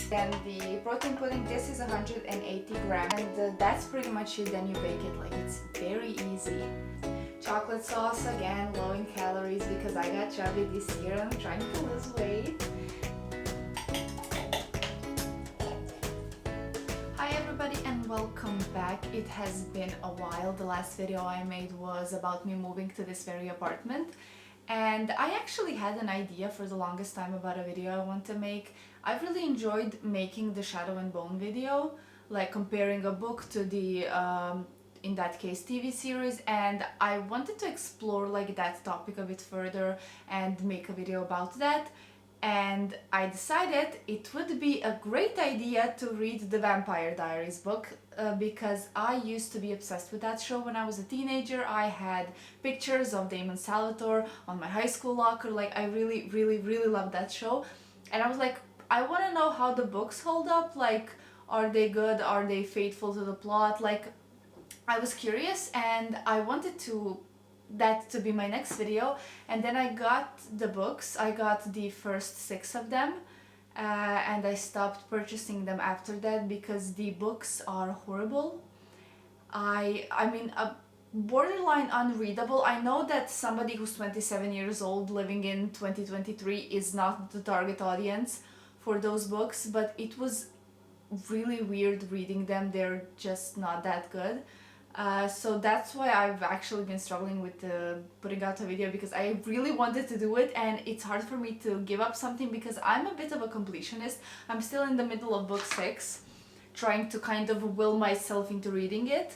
Then the protein pudding, this is 180 grams, and that's pretty much it. Then you bake it. Like, it's very easy. Chocolate sauce, again, low in calories because I got chubby this year and I'm trying to lose weight. Hi everybody and welcome back. It has been a while. The last video I made was about me moving to this very apartment, and I actually had an idea for the longest time about a video I want to make. I've really enjoyed making the Shadow and Bone video, like comparing a book to the in that case TV series, and I wanted to explore like that topic a bit further and make a video about that. And I decided it would be a great idea to read the Vampire Diaries book because I used to be obsessed with that show when I was a teenager. I had pictures of Damon Salvatore on my high school locker. Like, I really loved that show, and I was like, I want to know how the books hold up. Like, are they good? Are they faithful to the plot? Like, I was curious and I wanted that to be my next video. And then I got the books. I got the first 6 of them and I stopped purchasing them after that because the books are horrible. I mean, borderline unreadable. I know that somebody who's 27 years old living in 2023 is not the target audience for those books, but it was really weird reading them. They're just not that good. So that's why I've actually been struggling with putting out a video, because I really wanted to do it and it's hard for me to give up something because I'm a bit of a completionist. I'm still in the middle of book 6, trying to kind of will myself into reading it,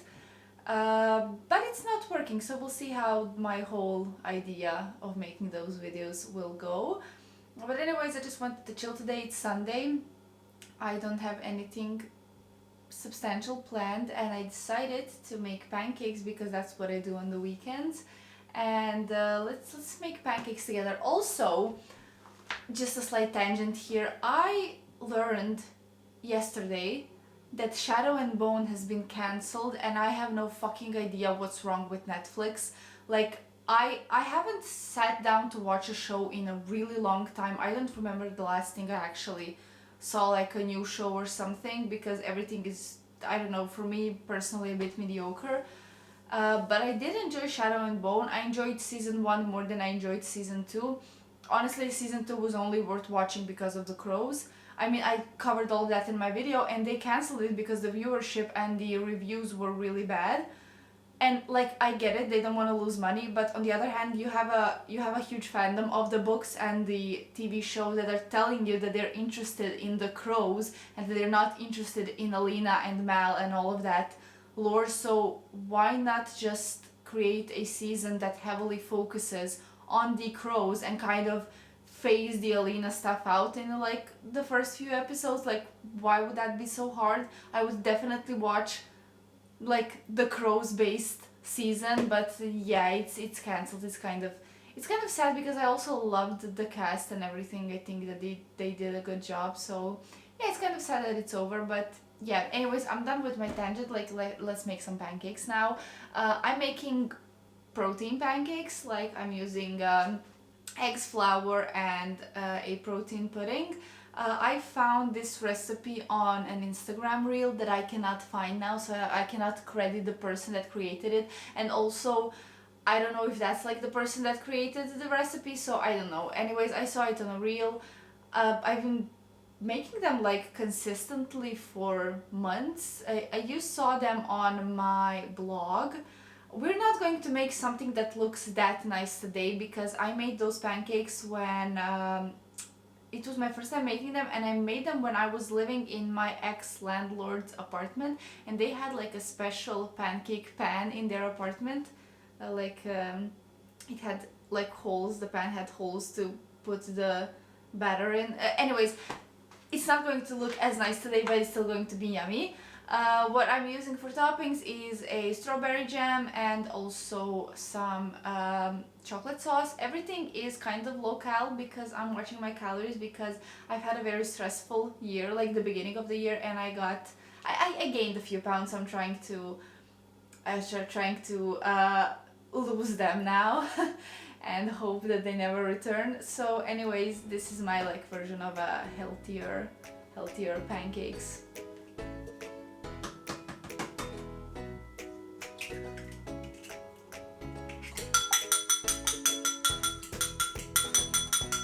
but it's not working, so we'll see how my whole idea of making those videos will go. But anyways, I just wanted to chill today. It's Sunday. I don't have anything substantial planned, and I decided to make pancakes because that's what I do on the weekends. And let's make pancakes together. Also, just a slight tangent here, I learned yesterday that Shadow and Bone has been cancelled, and I have no fucking idea what's wrong with Netflix. Like, I haven't sat down to watch a show in a really long time. I don't remember the last thing I actually saw, like a new show or something, because everything is, I don't know, for me personally a bit mediocre. But I did enjoy Shadow and Bone. I enjoyed season 1 more than I enjoyed season 2. Honestly, season 2 was only worth watching because of the crows. I mean, I covered all that in my video, and they cancelled it because the viewership and the reviews were really bad. And like, I get it, they don't want to lose money, but on the other hand, you have a huge fandom of the books and the TV show that are telling you that they're interested in the crows and that they're not interested in Alina and Mal and all of that lore. So why not just create a season that heavily focuses on the crows and kind of phase the Alina stuff out in like the first few episodes? Like, why would that be so hard? I would definitely watch like the crows based season, but yeah, it's cancelled. It's kind of sad because I also loved the cast and everything. I think that they did a good job, so yeah, it's kind of sad that it's over. But yeah, anyways, I'm done with my tangent. Like, let's make some pancakes now. I'm making protein pancakes. Like, I'm using eggs, flour, and a protein pudding. I found this recipe on an Instagram reel that I cannot find now, so I cannot credit the person that created it, and also I don't know if that's like the person that created the recipe, so I don't know. Anyways, I saw it on a reel. I've been making them like consistently for months. I saw them on my blog. We're not going to make something that looks that nice today because I made those pancakes when it was my first time making them, and I made them when I was living in my ex-landlord's apartment, and they had like a special pancake pan in their apartment. It had like holes, the pan had holes to put the batter in. Anyways, it's not going to look as nice today, but it's still going to be yummy. What I'm using for toppings is a strawberry jam and also some chocolate sauce. Everything is kind of low-cal because I'm watching my calories, because I've had a very stressful year, like the beginning of the year, and I gained a few pounds. So I'm trying to lose them now and hope that they never return. So anyways, this is my like version of a healthier healthier pancakes.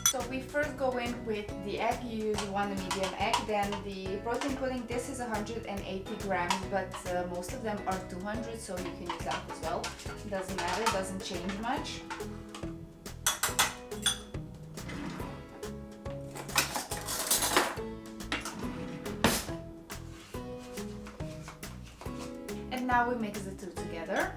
So we first go in with the egg. You use one medium egg, then the protein pudding. This is 180 grams, but most of them are 200, so you can use that as well. Doesn't matter, doesn't change much. And now we mix the two together.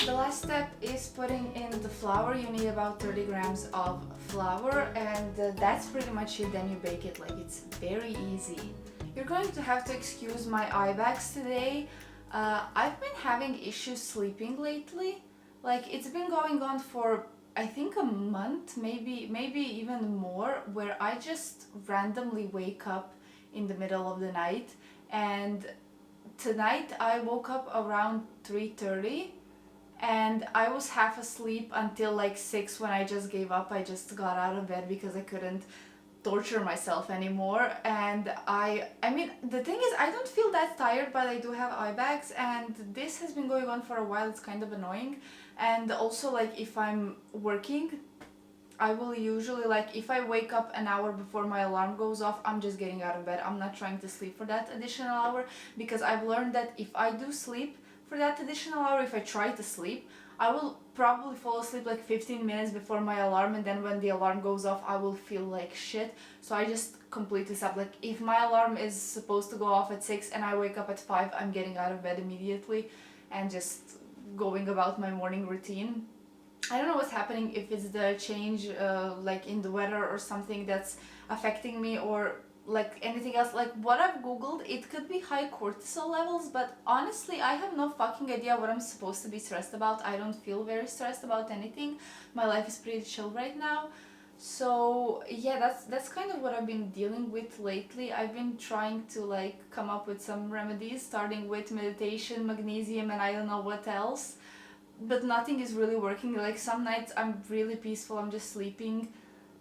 The last step is putting in the flour. You need about 30 grams of flour, and that's pretty much it. Then you bake it. Like, it's very easy. You're going to have to excuse my eye bags today. I've been having issues sleeping lately. Like, it's been going on for I think a month, maybe even more, where I just randomly wake up in the middle of the night. And tonight I woke up around 3:30. And I was half asleep until like 6 when I just gave up. I just got out of bed because I couldn't torture myself anymore. And I mean, the thing is, I don't feel that tired, but I do have eye bags, and this has been going on for a while. It's kind of annoying. And also, like, if I'm working, I will usually, like, if I wake up an hour before my alarm goes off, I'm just getting out of bed. I'm not trying to sleep for that additional hour, because I've learned that if I do sleep for that additional hour, if I try to sleep, I will probably fall asleep like 15 minutes before my alarm, and then when the alarm goes off, I will feel like shit. So I just completely stop. Like, if my alarm is supposed to go off at 6 and I wake up at 5, I'm getting out of bed immediately and just going about my morning routine. I don't know what's happening, if it's the change like in the weather or something that's affecting me, or like anything else. Like, what I've googled, it could be high cortisol levels, but honestly I have no fucking idea what I'm supposed to be stressed about. I don't feel very stressed about anything. My life is pretty chill right now. So yeah, that's kind of what I've been dealing with lately. I've been trying to like come up with some remedies, starting with meditation, magnesium, and I don't know what else, but nothing is really working. Like, some nights I'm really peaceful, I'm just sleeping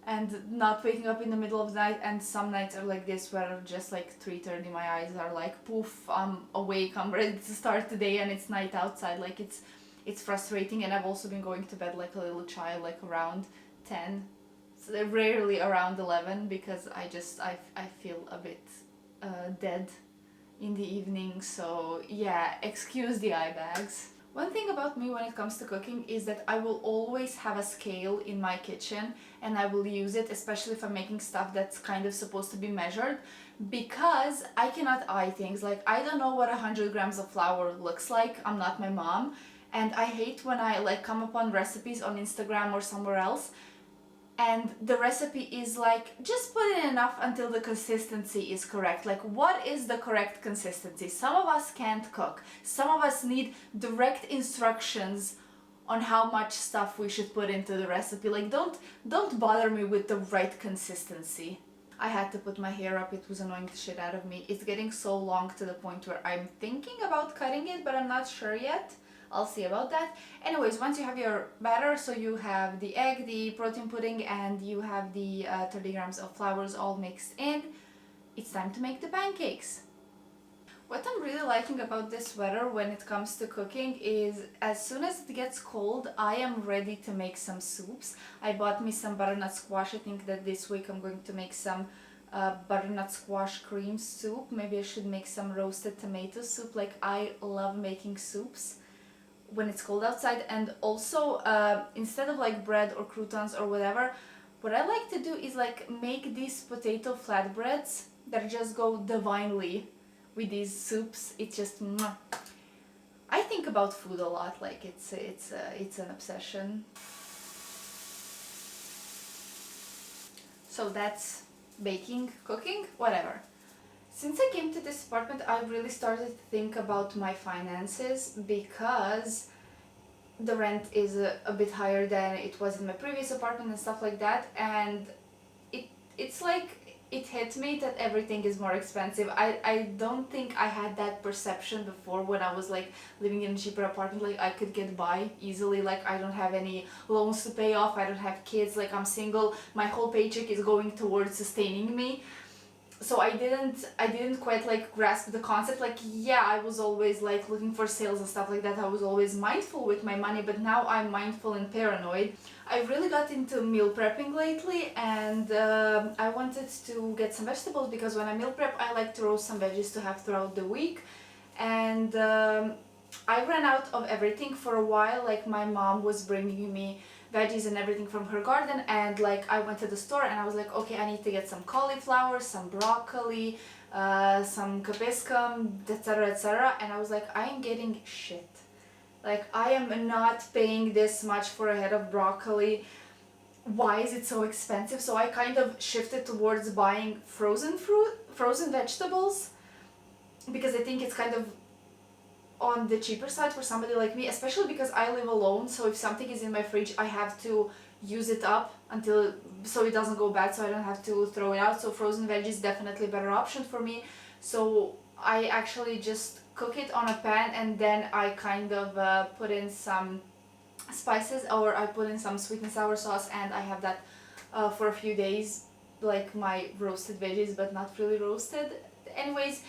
and not waking up in the middle of the night, and some nights are like this, where just like 3:30 my eyes are like poof, I'm awake, I'm ready to start the day, and it's night outside. Like, it's frustrating. And I've also been going to bed like a little child, like around 10, so rarely around 11, because I feel a bit dead in the evening. So yeah, excuse the eye bags. One thing about me when it comes to cooking is that I will always have a scale in my kitchen, and I will use it, especially if I'm making stuff that's kind of supposed to be measured, because I cannot eye things. Like, I don't know what 100 grams of flour looks like. I'm not my mom, and I hate when I like come upon recipes on Instagram or somewhere else, and the recipe is like, just put in enough until the consistency is correct. Like, what is the correct consistency? Some of us can't cook. Some of us need direct instructions on how much stuff we should put into the recipe. Like, don't bother me with the right consistency. I had to put my hair up. It was annoying the shit out of me. It's getting so long to the point where I'm thinking about cutting it, but I'm not sure yet. I'll see about that. Anyways, once you have your batter, so you have the egg, the protein pudding, and you have the 30 grams of flours all mixed in, it's time to make the pancakes. What I'm really liking about this weather when it comes to cooking is, as soon as it gets cold, I am ready to make some soups. I bought me some butternut squash. I think that this week I'm going to make some butternut squash cream soup. Maybe I should make some roasted tomato soup. Like, I love making soups when it's cold outside. And also, instead of like bread or croutons or whatever, what I like to do is like make these potato flatbreads that just go divinely with these soups. It's just mwah. I think about food a lot. Like, it's an obsession. So that's baking, cooking, whatever. Since I came to this apartment, I really started to think about my finances, because the rent is a bit higher than it was in my previous apartment and stuff like that, and it's like, it hit me that everything is more expensive. I don't think I had that perception before when I was like living in a cheaper apartment. Like, I could get by easily. Like, I don't have any loans to pay off, I don't have kids, like, I'm single, my whole paycheck is going towards sustaining me. so I didn't quite like grasp the concept. Like, yeah, I was always like looking for sales and stuff like that. I was always mindful with my money, but now I'm mindful and paranoid. I really got into meal prepping lately, and I wanted to get some vegetables because when I meal prep I like to roast some veggies to have throughout the week. And I ran out of everything for a while. Like, my mom was bringing me veggies and everything from her garden, and like I went to the store and I was like, okay, I need to get some cauliflower, some broccoli, some capsicum, etc, etc, and I was like, I am getting shit. Like, I am not paying this much for a head of broccoli. Why is it so expensive? So I kind of shifted towards buying frozen vegetables, because I think it's kind of on the cheaper side for somebody like me, especially because I live alone. So if something is in my fridge, I have to use it up until, so it doesn't go bad, so I don't have to throw it out. So frozen veg is definitely a better option for me. So I actually just cook it on a pan, and then I kind of put in some spices, or I put in some sweet and sour sauce, and I have that for a few days, like my roasted veggies, but not really roasted. Anyways,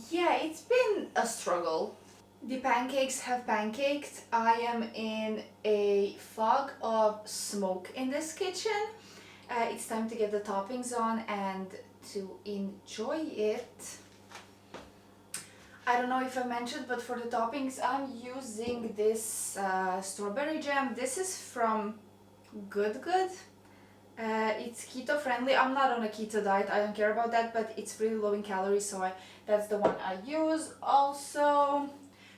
yeah, it's been a struggle. The pancakes have pancaked. I am in a fog of smoke in this kitchen. It's time to get the toppings on and to enjoy it. I don't know if I mentioned, but for the toppings I'm using this strawberry jam. This is from Good Good. It's keto friendly. I'm not on a keto diet, I don't care about that, but it's really low in calories, so that's the one I use. Also,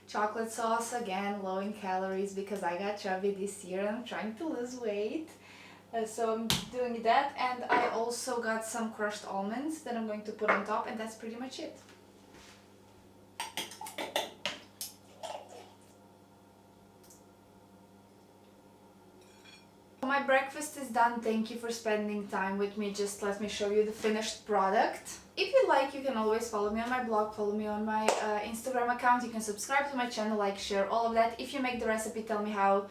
chocolate sauce, again low in calories because I got chubby this year and I'm trying to lose weight. So I'm doing that, and I also got some crushed almonds that I'm going to put on top, and that's pretty much it. My breakfast is done. Thank you for spending time with me. Just let me show you the finished product. If you like, you can always follow me on my blog, follow me on my Instagram account. You can subscribe to my channel, like, share, all of that. If you make the recipe, tell me how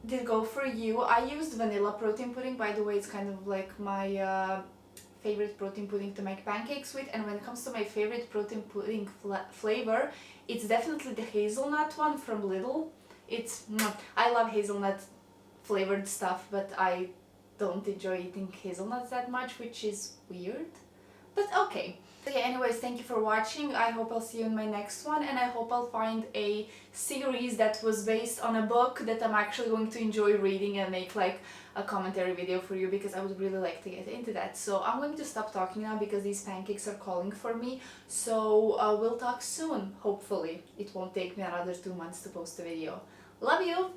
did it go for you. I used vanilla protein pudding, by the way. It's kind of like my favorite protein pudding to make pancakes with. And when it comes to my favorite protein pudding flavor, it's definitely the hazelnut one from Lidl. I love hazelnut flavored stuff, but I don't enjoy eating hazelnuts that much, which is weird, but okay. So yeah, anyways, thank you for watching. I hope I'll see you in my next one, and I hope I'll find a series that was based on a book that I'm actually going to enjoy reading and make like a commentary video for you, because I would really like to get into that. So I'm going to stop talking now because these pancakes are calling for me. So we'll talk soon, hopefully. It won't take me another 2 months to post a video. Love you!